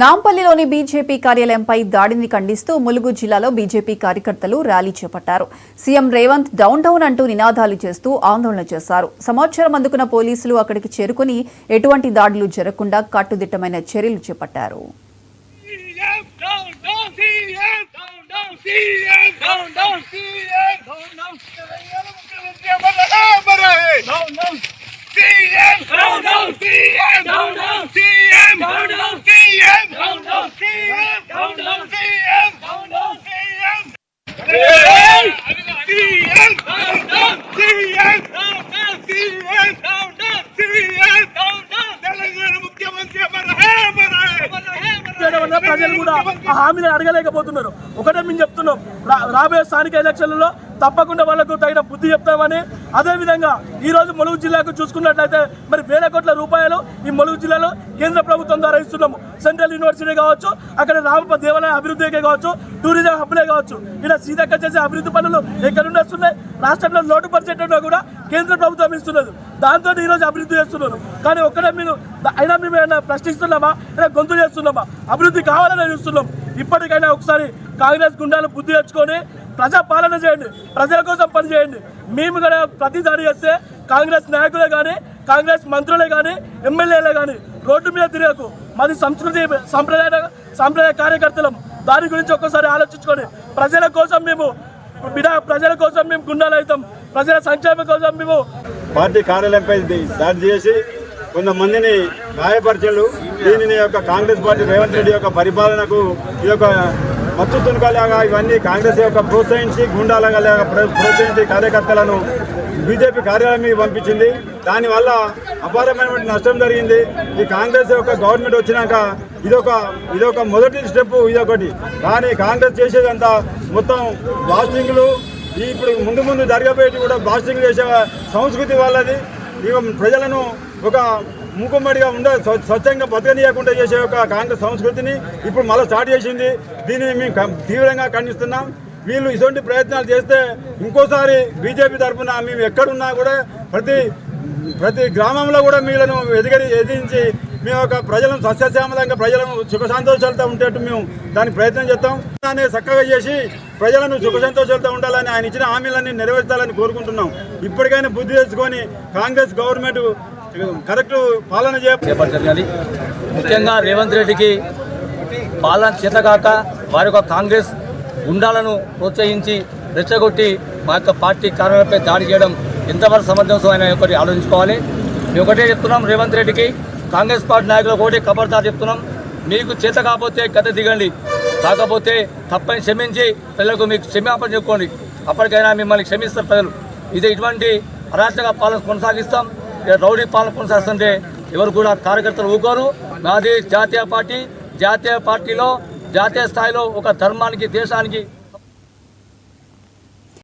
నాంపల్లిలోని BJP కార్యాలయంపై దాడిని ఖండిస్తూ ములుగు జిల్లాలో బీజేపీ కార్యకర్తలు ర్యాలీ చేపట్టారు. సీఎం రేవంత్ డౌన్ డౌన్ అంటూ నినాదాలు చేస్తూ ఆందోళన చేశారు. సమాచారం అందుకున్న పోలీసులు అక్కడికి చేరుకుని ఎటువంటి దాడులు జరగకుండా కట్టుదిట్టమైన చర్యలు చేపట్టారు. ప్రజలు కూడా ఆ హామీని అడగలేకపోతున్నారు. ఒకటే మేము చెప్తున్నాం, రాబోయే స్థానిక ఎలక్షన్లలో తప్పకుండా వాళ్ళకు తగిన బుద్ధి చెప్తామని. అదేవిధంగా ఈరోజు ములుగు జిల్లాకు చూసుకున్నట్లయితే మరి వేల కోట్ల రూపాయలు ఈ ములుగు జిల్లాలో కేంద్ర ప్రభుత్వం ద్వారా ఇస్తున్నాము. సెంట్రల్ యూనివర్సిటీ కావచ్చు, అక్కడ రామప్ప దేవాలయ అభివృద్ధికే కావచ్చు, టూరిజం హబ్లే కావచ్చు, ఇలా సీతక్క చేసే అభివృద్ధి పనులు ఎక్కడుండి వస్తున్నాయి. రాష్ట్రంలో లోటు బడ్జెట్ కూడా కేంద్ర ప్రభుత్వం ఇస్తున్నది. దాంతో ఈరోజు అభివృద్ధి చేస్తున్నారు. కానీ ఒక్కడే మీరు అయినా మేము ఏమైనా ప్రశ్నిస్తున్నామా, అయినా గొంతు చేస్తున్నామా? అభివృద్ధి కావాలని చూస్తున్నాం. ఇప్పటికైనా ఒకసారి కాంగ్రెస్ గుండాలు బుద్ధి తెచ్చుకొని ప్రజా పాలన చేయండి, ప్రజల కోసం పనిచేయండి. మేము కూడా ప్రతి దాడి చేస్తే కాంగ్రెస్ నాయకులే కానీ, కాంగ్రెస్ మంత్రులే కానీ, ఎమ్మెల్యేలే కానీ రోడ్డు మీద తిరగకు. మాది సంస్కృతి సాంప్రదాయ కార్యకర్తలం. దాని గురించి ఒక్కసారి ఆలోచించుకొని ప్రజల కోసం మేము గుండాలు అవుతాం. ప్రజల సంక్షేమం కోసం మేము పార్టీ కార్యాలయంపై దాడి చేసి కొంతమందిని గాయపరిచారు. దీనిని యొక్క కాంగ్రెస్ పార్టీ రేవంత్ రెడ్డి యొక్క పరిపాలనకు ఈ యొక్క మత్తు తునకలాగా ఇవన్నీ కాంగ్రెస్ యొక్క ప్రోత్సహించి గుండాలాగా ప్రోత్సహించి కార్యకర్తలను బీజేపీ కార్యాలయం పంపించింది. దానివల్ల అపారమైనటువంటి నష్టం జరిగింది. ఈ కాంగ్రెస్ యొక్క గవర్నమెంట్ వచ్చినాక ఇదొక మొదటి స్టెప్ ఇదొకటి. కానీ కాంగ్రెస్ చేసేదంతా మొత్తం బ్లాస్టింగ్లు, ఇప్పుడు ముందు జరగబోయేటి కూడా బ్లాస్టింగ్ చేసే సంస్కృతి వాళ్ళది. ఇక ప్రజలను ఒక మూకుమ్మడిగా స్వచ్ఛంగా బతకనీయకుండా చేసే ఒక కాంగ్రెస్ సంస్కృతిని ఇప్పుడు మళ్ళీ స్టార్ట్ చేసింది. దీనిని మేము తీవ్రంగా ఖండిస్తున్నాం. వీళ్ళు ఇటువంటి ప్రయత్నాలు చేస్తే ఇంకోసారి బీజేపీ తరఫున మేము ఎక్కడున్నా కూడా ప్రతి గ్రామంలో కూడా వీళ్ళను ఎదిరించి మేము ఒక ప్రజలను సస్యశ్యామలంగా ప్రజలను సుఖ సంతోషాలతో ఉండేట్టు మేము దానికి ప్రయత్నం చేస్తాం. దాన్ని చక్కగా చేసి ప్రజలను సుఖ సంతోషాలతో ఉండాలని ఆయన ఇచ్చిన హామీలన్నీ నెరవేర్చాలని కోరుకుంటున్నాం. ఇప్పటికైనా బుద్ధి తెచ్చుకొని కాంగ్రెస్ గవర్నమెంట్ కరెక్ట్ పాలన చేపట్టాలి. ముఖ్యంగా రేవంత్ రెడ్డికి పాలన చేతగాక వారి యొక్క కాంగ్రెస్ గుండాలను ప్రోత్సహించి రెచ్చగొట్టి మా యొక్క పార్టీ కార్యాలయంపై దాడి చేయడం ఎంతవరకు సమంజసం ఆయన ఒకటి ఆలోచించుకోవాలి. మేము ఒకటే చెప్తున్నాం, రేవంత్ రెడ్డికి కాంగ్రెస్ పార్టీ నాయకులకు ఒకటి ఖబర్దార్ చెప్తున్నాం, మీకు చేత కాకపోతే గత దిగండి, కాకపోతే తప్పని క్షమించి ప్రజలకు మీకు క్షమాపణ చెప్పుకోండి. అప్పటికైనా మిమ్మల్ని క్షమిస్తారు ప్రజలు. ఇది ఇటువంటి అరాచక పాలన కొనసాగిస్తాం. రౌడీ పాలన కొనసాగిస్తుంటే ఎవరు కూడా కార్యకర్తలు ఊకోరు. మాది జాతీయ పార్టీ. జాతీయ పార్టీలో జాతీయ స్థాయిలో ఒక ధర్మానికి, దేశానికి